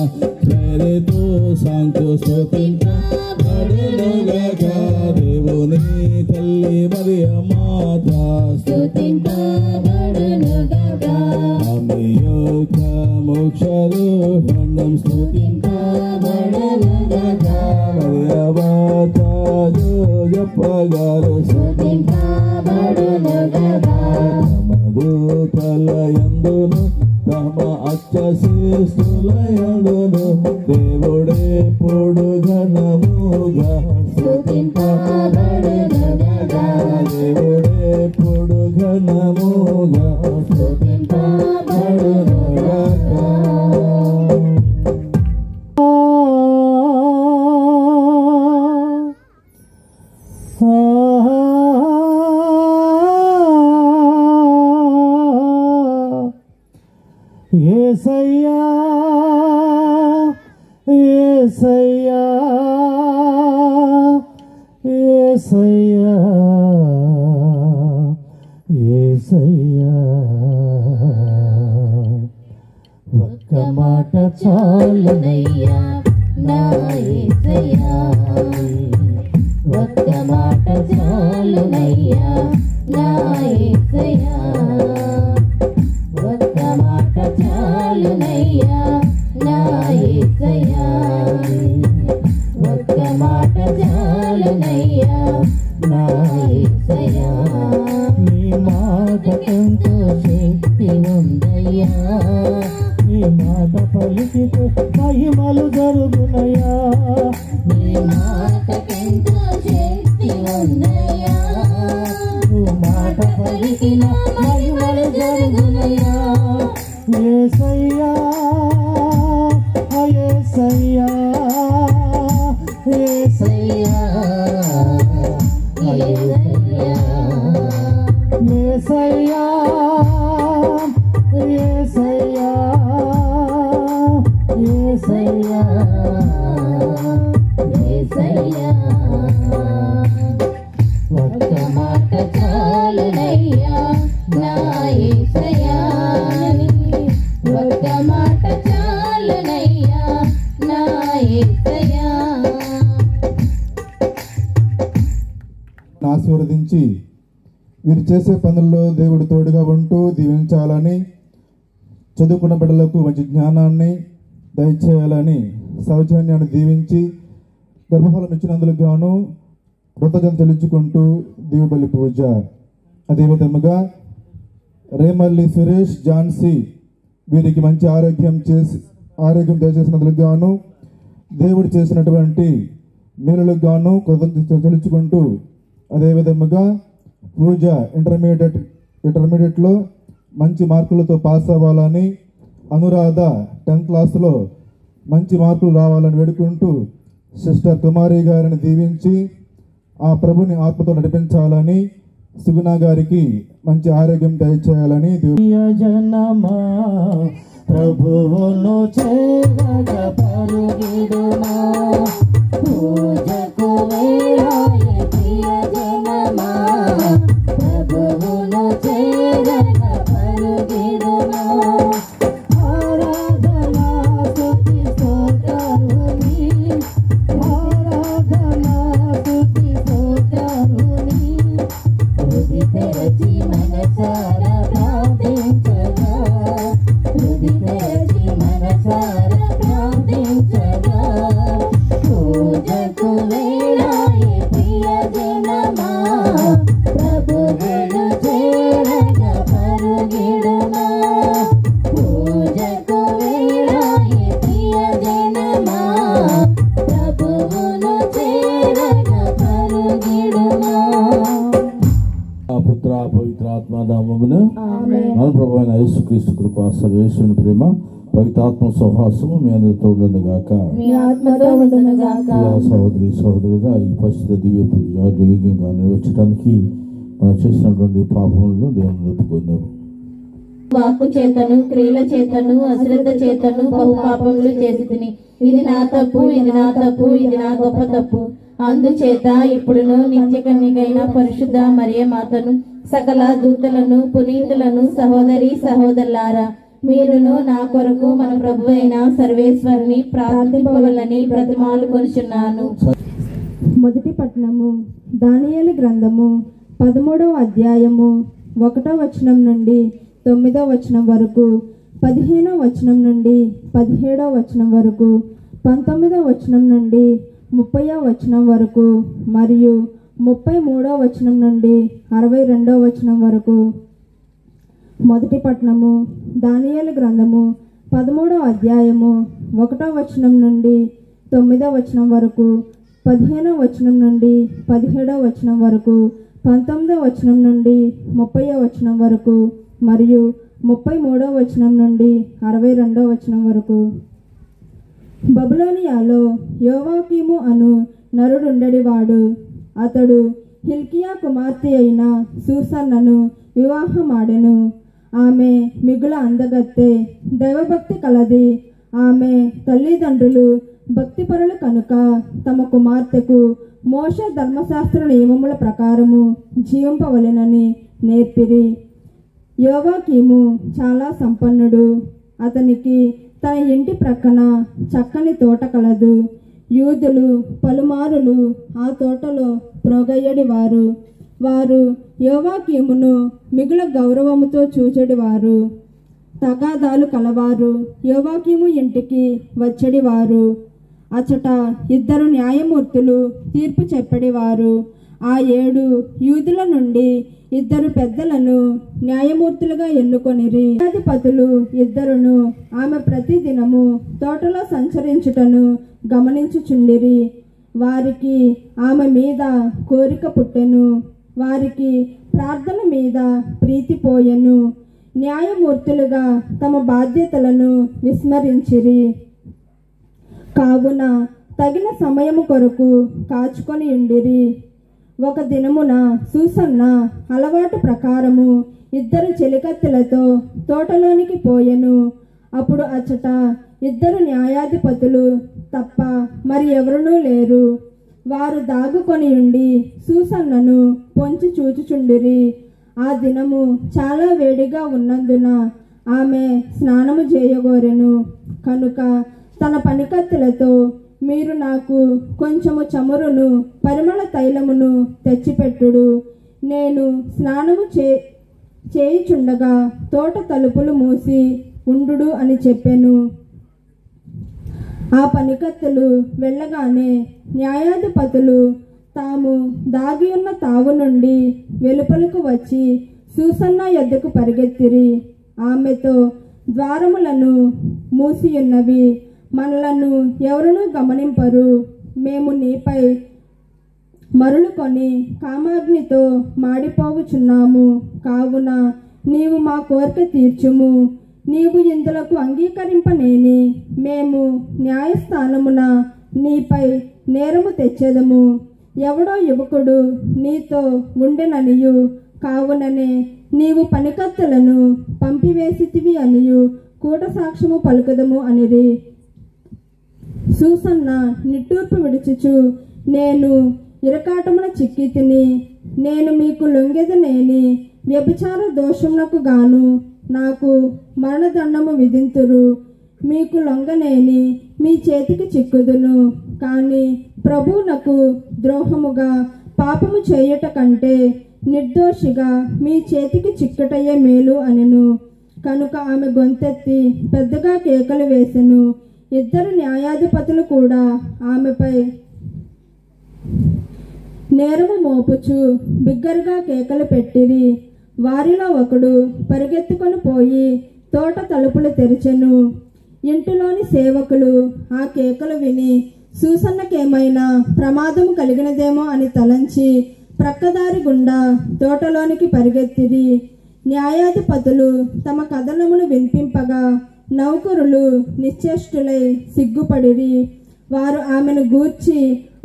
ప్రేరితో సాంకు స్తుతింపబడును గదా దేవుని తల్లి మరియ మాత స్తుతింపబడును గదా ఆమె యొక్క మోక్షరూపణం స్తుతింపబడును గదా మరియ మాత జపగారు స్తుతింపబడును గదా మధుకల యందును తమ అచ్చశిస్తుల యందును దేవుడే పొడు ఘనముగా స్తుతింపబడును గదా దేవుడే పొడు ఘనముగా స్తుతింపబడును గదా యేసయ్యా యేసయ్యా యేసయ్యా యేసయ్యా ఒక్క మాట చాలునయ్యా నా యేసయ్యా ఒక్క మాట చాలునయ్యా నా యేసయ్యా ఒక్క మాట చాలునయ్యా నా యేసయ్యా ఒక్క మాట చాలునయ్యా నా యేసయ్యా నీ మాటకెంతో శక్తి ఉందయ్యా నీ మాట పలికితే మహిమలు జరుగునయ్యా నీ మాటకెంతో శక్తి ఉందయ్యా నువ్వు మాట పలికిన మహిమలు జరుగునయ్యా యేసయ్యా యేసయ్యా యేసయ్యా యేసయ్యా యేసయ్యా యేసయ్యా యేసయ్యా ఒక్క మాట చాలునయ్యా నా యేసయ్యా ఒక్క మాట చాలునయ్యా నా యేసయ్యా ఆశీర్వదించి వీరు చేసే పనుల్లో దేవుడు తోడుగా ఉంటూ దీవించాలని చదువుకున్న బిడ్డలకు మంచి జ్ఞానాన్ని దయచేయాలని సౌజన్యాన్ని దీవించి గర్భఫలం ఇచ్చినందుకు గాను కృతజ్ఞత చెల్లించుకుంటూ దీవబలి పూజ. అదేవిధముగా రేమల్లి సురేష్ ఝాన్సీ వీరికి మంచి ఆరోగ్యం దయచేసినందుకు గాను దేవుడు చేసినటువంటి మేలులకు గాను కృతజ్ఞత చెల్లించుకుంటూ, అదేవిధముగా పూజ ఇంటర్మీడియట్లో మంచి మార్కులతో పాస్ అవ్వాలని, అనురాధ 10th క్లాస్లో మంచి మార్కులు రావాలని వేడుకుంటూ సిస్టర్ కుమారి గారిని దీవించి ఆ ప్రభుని ఆత్మతో నడిపించాలని, సుగుణ గారికి మంచి ఆరోగ్యం దయచేయాలని జనమా ప్రభువును చేరగ పరుగిడుమా పూజకు వేళాయే ప్రియ జనమా ప్రభువును చేరగ పరుగిడుమా ఆరాధనా స్తుతి స్తోత్రముని ఆరాధనా స్తుతి స్తోత్రముని హృది తెరచి మనసారా ప్రార్థించగా హృది తెరచి మనసారా ప్రార్థించగా పూజకు వేళాయే ప్రియ జనమా ప్రభువును చేరగ పరుగిడుమా పూజకు వేళాయే ప్రియ జనమా ప్రభువును చేరగ పరుగిడుమా. పుత్ర పవిత్రాత్మ నామమున మన ప్రభు అయిన యేసుక్రీస్తు కృప సర్వేశ్వరుని ప్రేమ పవిత్రాత్మ సహవాసము మీ అందరితో ఉండనుగాక. సహోదరి సహోదరుగా ఈ పరిస్థితి దివ్య పూజగా నిర్వహించడానికి మనం చేసినటువంటి పాపములను దేవుని ఒప్పుకుందాము. వాక్కు చేతను క్రియల చేతను అశ్రద్ధ చేతను బహు పాపములు చేసితిని. ఇది నా తప్పు, ఇది నా తప్పు, ఇది నా గొప్ప తప్పు. అందుచేత ఇప్పుడును నిత్య కన్యకైన పరిశుద్ధ మరియ మాతను సకల దూతలను పునీతులను సహోదరి సహోదరులారా మీరును నా కొరకు మన ప్రభు అయిన సర్వేశ్వరుని ప్రార్థింపవలని బ్రతిమాలు కొనుచున్నాను. మొదటి పట్టణము దానియేలు గ్రంథము 13వ అధ్యాయము 1వ వచనం నుండి 9వ వచనం వరకు, 15వ వచనం నుండి 17వ వచనం వరకు, 19వ వచనం నుండి 30వ వచనం వరకు మరియు 33వ వచనం నుండి 62వ వచనం వరకు. మొదటి పట్టణము దానియేలు గ్రంథము 13వ అధ్యాయము 1వ వచనం నుండి 9వ వచనం వరకు, 15వ వచనం నుండి 17వ వచనం వరకు, 19వ వచనం నుండి 30వ వచనం వరకు మరియు 33వ వచనం నుండి 62వ వచనం వరకు. బబులోనియాలో యోవాకీము అను నరుడుండెడివాడు. అతడు హిల్కియా కుమార్తె అయిన సూసన్నను వివాహమాడెను. ఆమె మిగుల అందగత్తె, దైవభక్తి కలది. ఆమె తల్లిదండ్రులు భక్తిపరులు కనుక తమ కుమార్తెకు మోషే ధర్మశాస్త్ర నియమముల ప్రకారము జీవింపవలెనని నేర్పిరి. యోవాకీము చాలా సంపన్నుడు. అతనికి తన ఇంటి ప్రక్కన చక్కని తోట కలదు. యూదులు పలుమారులు ఆ తోటలో ప్రోగయ్యడివారు. వారు యోవాకీమును మిగుల గౌరవముతో చూచెడివారు. తగాదాలు కలవారు యోవాకీము ఇంటికి వచ్చడివారు. అచట 2 న్యాయమూర్తులు తీర్పు చెప్పడివారు. ఆ 7 యూదుల నుండి 2 పెద్దలను న్యాయమూర్తులుగా ఎన్నుకొనిరి. న్యాయాధిపతులు 2 ఆమె ప్రతిదినము తోటలో సంచరించుటను గమనించుచుండిరి. వారికి ఆమె మీద కోరిక పుట్టెను. వారికి ప్రార్థన మీద ప్రీతి పోయెను. న్యాయమూర్తులుగా తమ బాధ్యతలను విస్మరించిరి. కావున తగిన సమయము కొరకు కాచుకొని ఉండిరి. ఒక దినమున సూసన్న అలవాటు ప్రకారము 2 చెలికత్తెలతో తోటలోనికి పోయెను. అప్పుడు అచ్చట 2 న్యాయాధిపతులు తప్ప మరి ఎవరునూ లేరు. వారు దాగుకొని ఉండి సూసన్నను పొంచి చూచుచుండిరి. ఆ దినము చాలా వేడిగా ఉన్నందున ఆమె స్నానము చేయగోరెను. కనుక తన పనికత్తెలతో, మీరు నాకు కొంచెము చమురును పరిమళ తైలమును తెచ్చిపెట్టుడు. నేను స్నానము చేయుచుండగా తోట తలుపులు మూసి ఉండు అని చెప్పెను. ఆ పనికత్తెలు వెళ్ళగానే న్యాయాధిపతులు తాము దాగి ఉన్న తావు నుండి వెలుపలకు వచ్చి సూసన్న యొద్దకు పరిగెత్తిరి. ఆమెతో, ద్వారములను మూసియున్నవి, మనలను ఎవరునూ గమనింపరు. మేము నీపై మరులుకొని కామాగ్నితో మాడిపోవుచున్నాము. కావున నీవు మా కోరిక తీర్చుము. నీవు ఇందులకు అంగీకరింపనేని మేము న్యాయస్థానమున నీపై నేరము తెచ్చెదము. ఎవడో యువకుడు నీతో ఉండెననియు, కావుననే నీవు పనికత్తెలను పంపివేసితివి అనియు కూట సాక్ష్యము పలుకదము అనిరి. సూసన్న నిట్టూర్పు విడుచుచు, నేను ఇరకాటమున చిక్కి తిని, నేను మీకు లొంగెదనేని వ్యభిచార దోషమునకు గాను నాకు మరణదండము విధింతురు. మీకు లొంగనేని మీ చేతికి చిక్కుదును. కానీ ప్రభువునకు ద్రోహముగా పాపము చేయుట కంటే నిర్దోషిగా మీ చేతికి చిక్కటయ్యే మేలు అనెను. కనుక ఆమె గొంతెత్తి పెద్దగా కేకలు వేసెను. ఇద్దరు న్యాయాధిపతులు కూడా ఆమెపై నేరము మోపుచు బిగ్గరగా కేకలు పెట్టిరి. వారిలో ఒకడు పరిగెత్తుకొని పోయి తోట తలుపులు తెరిచెను. ఇంటిలోని సేవకులు ఆ కేకలు విని సూసన్నకేమైనా ప్రమాదము కలిగినదేమో అని తలంచి ప్రక్కదారి గుండా తోటలోనికి పరిగెత్తిరి. న్యాయాధిపతులు తమ కథనమును వినిపింపగా నౌకరులు నిశ్చేష్టులై సిగ్గుపడిరి. వారు ఆమెను గూర్చి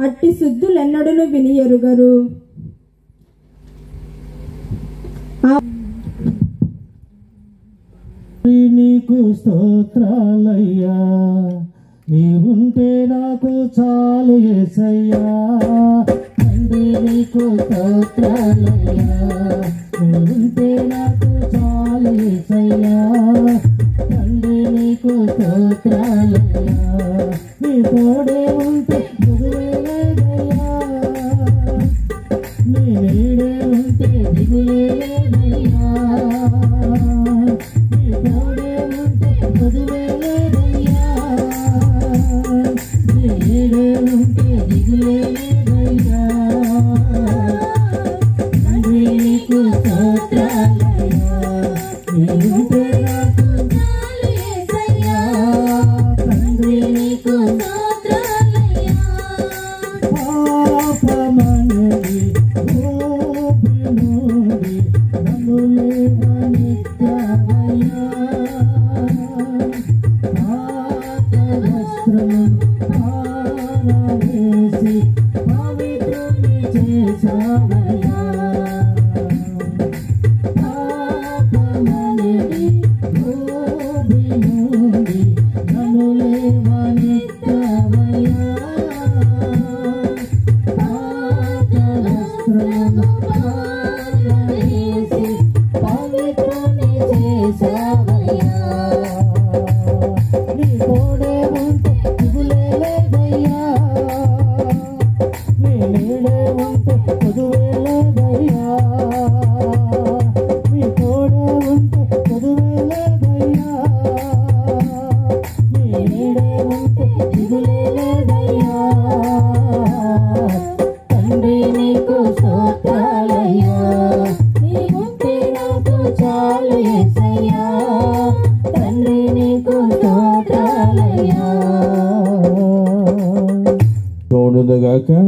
అట్టి శుద్ధులెన్నడను విని ఎరుగరు. నీకు స్తోత్రాలయ్యా, నీవుంటే నాకు చాలు యేసయ్యా. తండ్రి నీకు స్తోత్రాలయ్యా, నీవుంటే నాకు చాలు యేసయ్యా. తండ్రి నీకు స్తోత్రాలయ్యా, నీ తోడే ఉంటే దిగులే లేదయ్యా, నీ నీడే ఉంటే దిగులే లేదయ్యా.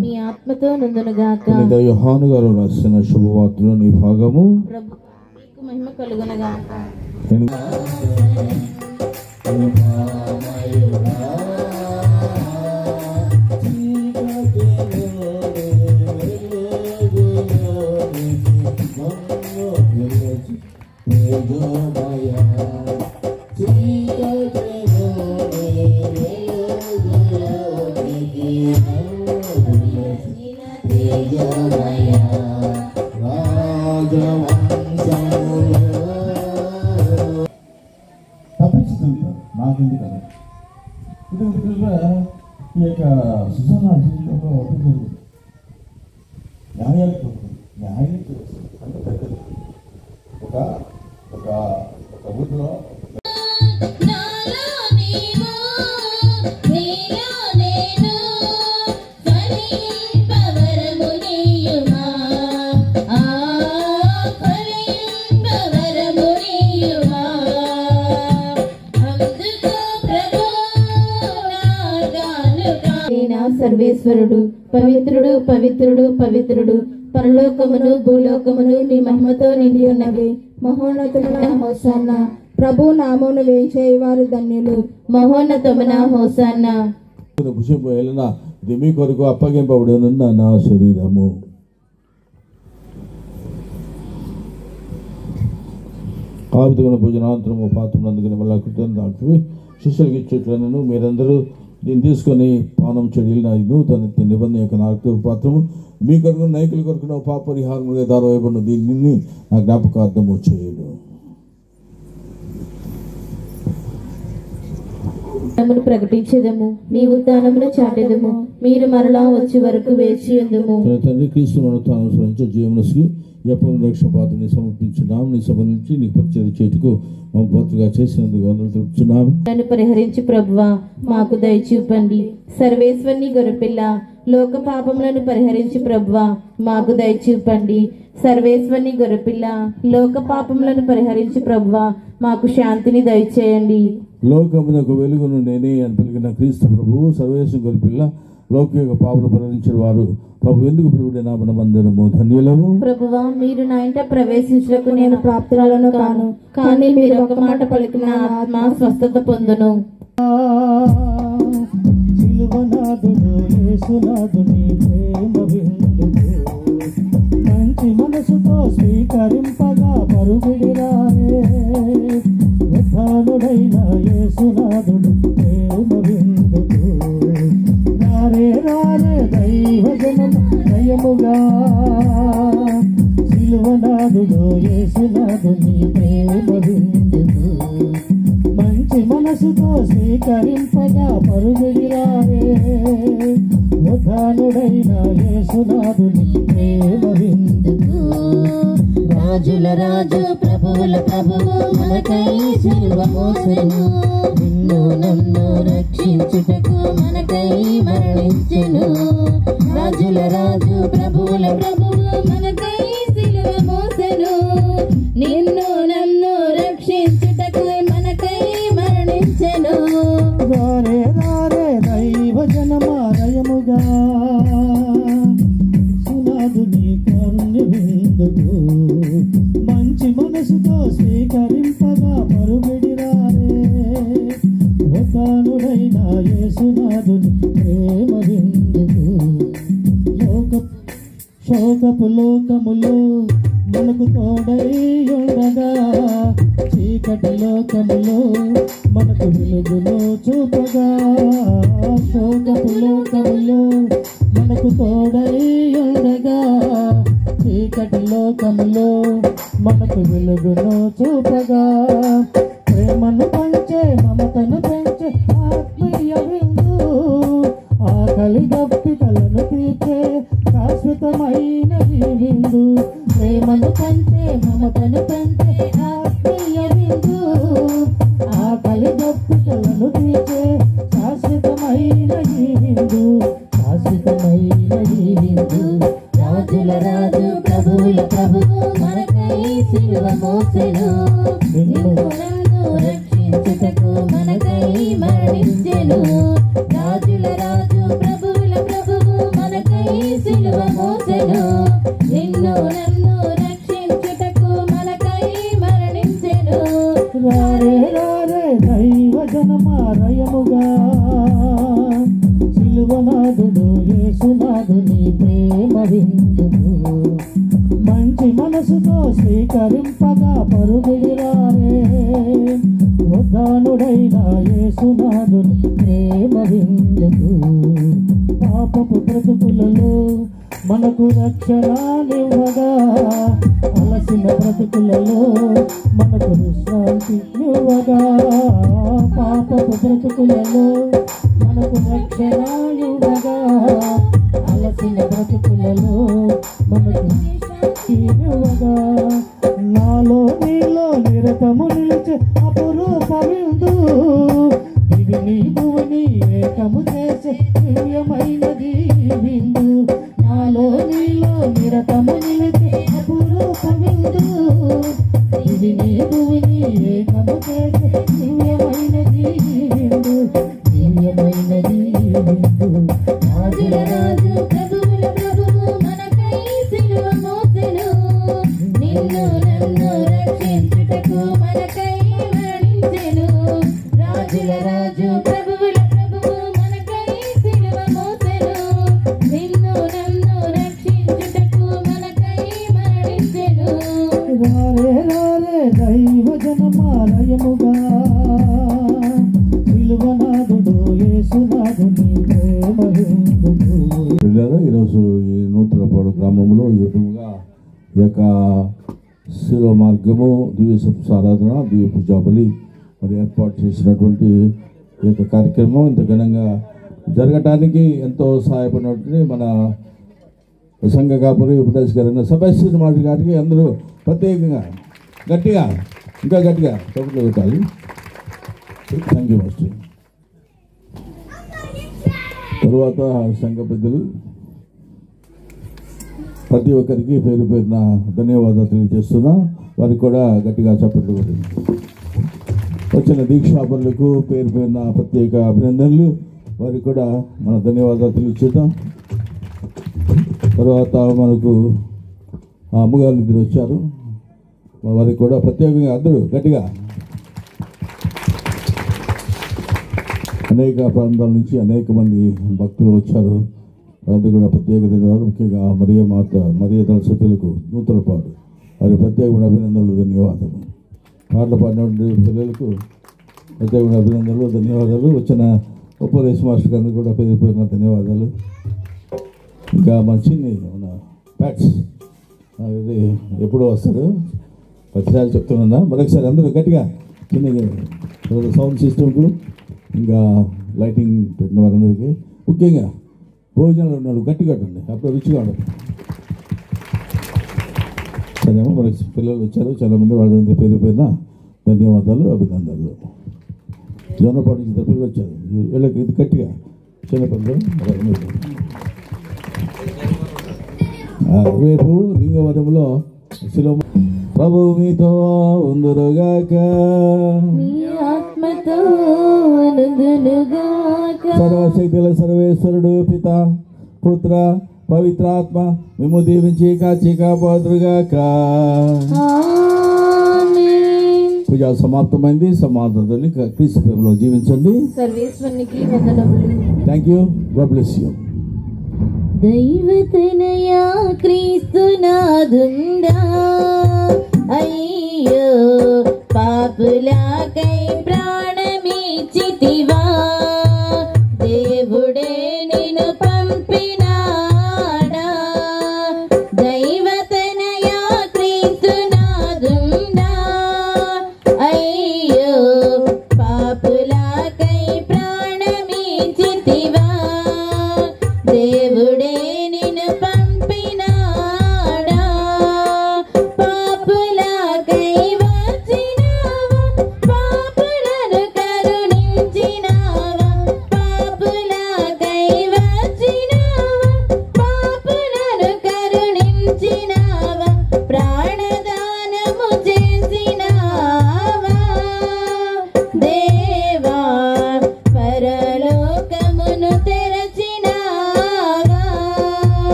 నీ ఆత్మతో నుందునుగాక. యోహాను గారు రాసిన శుభవార్తలోని భాగము. ప్రభువుకు మహిమ కలుగునుగాక. నాకెందుకని ఇది ఈ యొక్క సుజనా జీవితంలో న్యాయాలు అంటే పెద్దలు ఒక ఊరిలో నాలో నీవు సర్వేశ్వరుడు, పవిత్రుడు పవిత్రుడు పవిత్రుడు, పరలోకమును భూలోకమును నీ మహిమతో నిండి ఉన్నవి. మహోన్నతమైన హోసన్నా, ప్రభు నామమును వేయించేవారు ధన్యులు. మహోన్నతమున హోసన్నా. భుజింపేలన ఇది మీ కొరకు అప్పగింపబడిన నా శరీరము. ఆవిధమైన భోజనాంతరము పాత్రను అందుకుని మళ్ళా కృతజ్ఞతలు శిష్యులకి ఇచ్చేట్లను మీరందరూ దీన్ని తీసుకొని పానం చెడిలు నా నూతన నిబంధన యొక్క నాలుగు పాత్రము మీ కొరకు నాయకుల కొరకు పాప పరిహారముగా దారవేయబడిన దీన్ని నా జ్ఞాపకార్థము చేయడు. ప్రకటించదము, నీ ఉత్థానమును చాటెదము, మీరు మరలా వచ్చే వరకు వేచి ఉందము. తండ్రి క్రీస్తు మన జీవనస్కి ఎప్పుడు రక్షణ పాత్రని సమర్పించున్నాము. నీ సభ నుంచి నీకు పరిచయం చేటుకు మా పాత్రగా చేసినందుకు వందలు తెలుపుతున్నాము. నన్ను పరిహరించి ప్రభువా మాకు దయచూపండి. సర్వేశ్వరుని గొర్రెపిల్ల లోక పాపములను పరిహరించి ప్రభువా మాకు దయచూపండి. సర్వేశ్వరుని గొర్రెపిల్ల లోక పాపములను పరిహరించి ప్రభువా మాకు శాంతిని దయచేయండి. లోకమునకు వెలుగును నేనే అని పలికిన క్రీస్తు ప్రభువు సర్వేశ్వరుని గొర్రెపిల్ల లోక యొక్క పాపలు పరిహరించిన వారు ప్రభు ఎందుకు ప్రభుడే నామనమందరము ధన్యులము. ప్రభువా మీరు నా ఇంట ప్రవేశించడానికి నేను ప్రాప్తురాలను కాను, కానీ మీరు ఒక మాట పలికిన ఆత్మ స్వస్థత పొందును. మంచి మనసుతో స్వీకరింపగా పరుగిడిరారే విధానుడైన యేసునాథుడు ప్రేమ విందుకు రారే రారే దైవజనం దయముగా సిలువనాథుడు యేసునాథుని ప్రేమ విందుకు మంచి మనసుతో స్వీకరింపగా పరుగిడిరారే విధానుడైన యేసునాథుని ప్రేమ విందుకు రాజుల రాజు ప్రభువుల ప్రభువు మనకై సిలువ మోసెను, నిన్ను నన్ను రక్షించుటకు మనకై మరణించెను. రాజుల రాజు ప్రభువుల ప్రభువు మనకై సిలువ మోసెను, నిన్ను నన్ను రక్షించుటకు మనకై మరణించెను. రారే రారే దైవజనమాలయముగా సునాదుని కరుణ్య విందుకు మంచి మనసుతో స్వీకరింపగా పరుగిడిరారే వతానుడైన యేసునాథుని ప్రేమ విందుకు శోకపు లోకములో మనకు తోడై ఉండగా చీకటి లోకములో మనకు వెలుగును చూపగా శోకపు లోకములో మనకు తోడై ఉండగా చీకటి లోకములో మనకు వెలుగును చూపగా ప్రేమను పంచే మమతను పెంచే ఆత్మీయ విందు ఆకలి దప్పికలను తీర్చే శాశ్వతమైన విందు ప్రేమను పంచే మమతను పెంచే ఆత్మీయ విందు ఆకలి దప్పికలను తీర్చే శాశ్వతమైన విందు శాశ్వతమైన విందు రాజుల రాజు ప్రభువుల ప్రభువు మనకై సిలువ మోసెను, నిన్ను నన్ను రక్షించుటకు మనకై మరణించెను. రాజుల రాజు ప్రభువుల ప్రభువు మనకై సిలువ మోసెను, నిన్ను నన్ను రక్షించుటకు మనకై మరణించెను. రారే రారే దైవజనమాలయముగా సిలువనాథుడు యేసునాథుని ప్రేమ విందుకు మంచి మనసుతో స్వీకరింపగా పరుగిడిరారే ఉద్ధానుడైన యేసునాథుని ప్రేమ విందుకు పాపపు బ్రతుకులలో మనకు రక్షణనివ్వగా అలసిన బ్రతుకులలో మనకు విశ్రాంతి ఇవ్వగా పాపపు బ్రతుకులలో మనకు రక్షణ ఇవ్వగా అలసిన బ్రతుకులలో మనకు ఇవ్వగా నాలో నీలో నిరతము నిలిచే అపురూప విందు ఇది నీ భువని ఏకము చేసే దివ్యమైనది విందు నాలో నీలో నిరతము నిలిచే అపురూప విందు ఇది నీ భువని ఏకము చేసే దివ్యమైనది విందు దివ్యమైనది విందు రాజుల రాజు ప్రభువుల ప్రభువు మనకై సిలువ మోసెను నిన్ను నన్ను రక్షించుటకు మనకై మరణించెను రాజుల రాజు ప్రభువుల ప్రభువు మనకై సిలువ మోసెను నిన్ను నన్ను రక్షించుటకు మనకై మరణించెను రారే రారే దైవ జనమాలయముగా సిలువనాథుడు యేసునాథుని ప్రేమ ఎందుకు. ఈరోజు ఈ నూతనపాడు గ్రామంలో ఈ విధముగా ఈ యొక్క శిలువ మార్గము దివ్య ఆరాధన దివ్య పూజాబలి మరి ఏర్పాటు చేసినటువంటి ఈ యొక్క కార్యక్రమం ఇంత ఘనంగా జరగటానికి ఎంతో సహాయపడినటువంటి మన సంఘ కాపురి ఉపదేశ గారైన సభాశ్రీ మాటి గారికి అందరూ ప్రత్యేకంగా గట్టిగా ఇంకా గట్టిగా చదువుతూ పెట్టాలి. Thank you master. తరువాత సంఘ పెద్దలు ప్రతి ఒక్కరికి పేరు పేరున ధన్యవాదాలు తెలియజేస్తున్నా. వారికి కూడా గట్టిగా చప్పట్లు కొట్టింది. వచ్చిన దీక్షాపరులకు పేరు పేరున ప్రత్యేక అభినందనలు. వారికి కూడా మన ధన్యవాదాలు తెలియజేద్దాం. తర్వాత మనకు అమ్మగారు ఇద్దరు వచ్చారు. వారికి కూడా ప్రత్యేకంగా అందరూ గట్టిగా అనేక ప్రాంతాల నుంచి అనేక మంది భక్తులు వచ్చారు. వారికి కూడా ప్రత్యేక ధన్యవాదాలు. ముఖ్యంగా మరియ దళ సభ్యులకు నూతనపాడు వారి ప్రత్యేకమైన అభినందనలు ధన్యవాదాలు. పాటలు పాడినటువంటి పిల్లలకు ప్రత్యేకమైన అభినందనలు ధన్యవాదాలు. వచ్చిన ఉపదేశ మాస్టర్ గారికి కూడా పేరు పేరున ధన్యవాదాలు. ఇంకా మన చిన్ని మన ప్యాట్స్ ఇది ఎప్పుడో వస్తాడు, ప్రతిసారి చెప్తున్నా. మరొకసారి అందరూ గట్టిగా చిన్న సౌండ్ సిస్టమ్కు ఇంకా లైటింగ్ పెట్టిన వారందరికీ, ముఖ్యంగా భోజనాలు ఉన్నాడు గట్టిగా ఉండండి, అప్పుడు రుచిగా ఉండదు. సరేమో మనకి పిల్లలు వచ్చారు చాలామంది, వాళ్ళందరి పేరు పైన ధన్యవాదాలు అభినందనలు. జొన్నపాటి నుంచి పిల్లలు వచ్చారు, వీళ్ళకి ఇది గట్టిగా చిన్నపిల్లలు. రేపు లింగవరంలో శిలో ప్రభు మీతో ఉందురుగాక, సర్వశక్తుల సర్వేశ్వరుడు పిత పుత్ర పవిత్రాత్మ మేము దీవించి కాచి కాపాదురుగాక. పూజ సమాప్తమైంది. సమాధానాన్ని క్రీస్తు ప్రేమలో జీవించండి. సర్వేశ్వరునికి వందనములు. Thank you. God bless you. దైవతనయా క్రీస్తునాథుండా అయ్యో పాపులాకై ప్రాణమిచ్చితివా దేవుడే నిన్ను పంపినాడా దైవతనయా క్రీస్తునాథుండా అయ్యో పాపులాకై ప్రాణమిచ్చితివా దేవుడే నిన్ను పంపినాడా పాపులకై వచ్చినావా పాపులను కరుణించినావా పాపులకై వచ్చినావా పాపులను కరుణించినావా ప్రాణదానము చేసినావా దేవా పరలోకమును తెరచినావా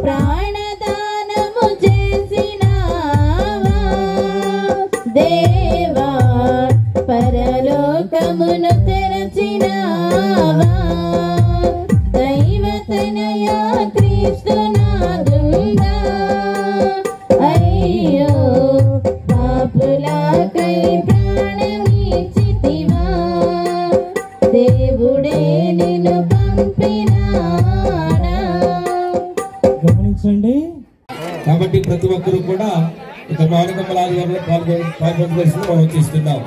ప్రాణదానము చేసినావా దేవా పరలోకమును తెరచినావా దైవతనయా క్రీస్తునాథుండా అయ్యో పాపులకై ప్రాణమిచ్చితివా దేవుడే నిన్ను పంపినాడా. గమనించండి. కాబట్టి ప్రతి ఒక్కరూ కూడా ఇక మౌనకమలాగా పాల్గొనవలసింది మనం చేస్తున్నాం.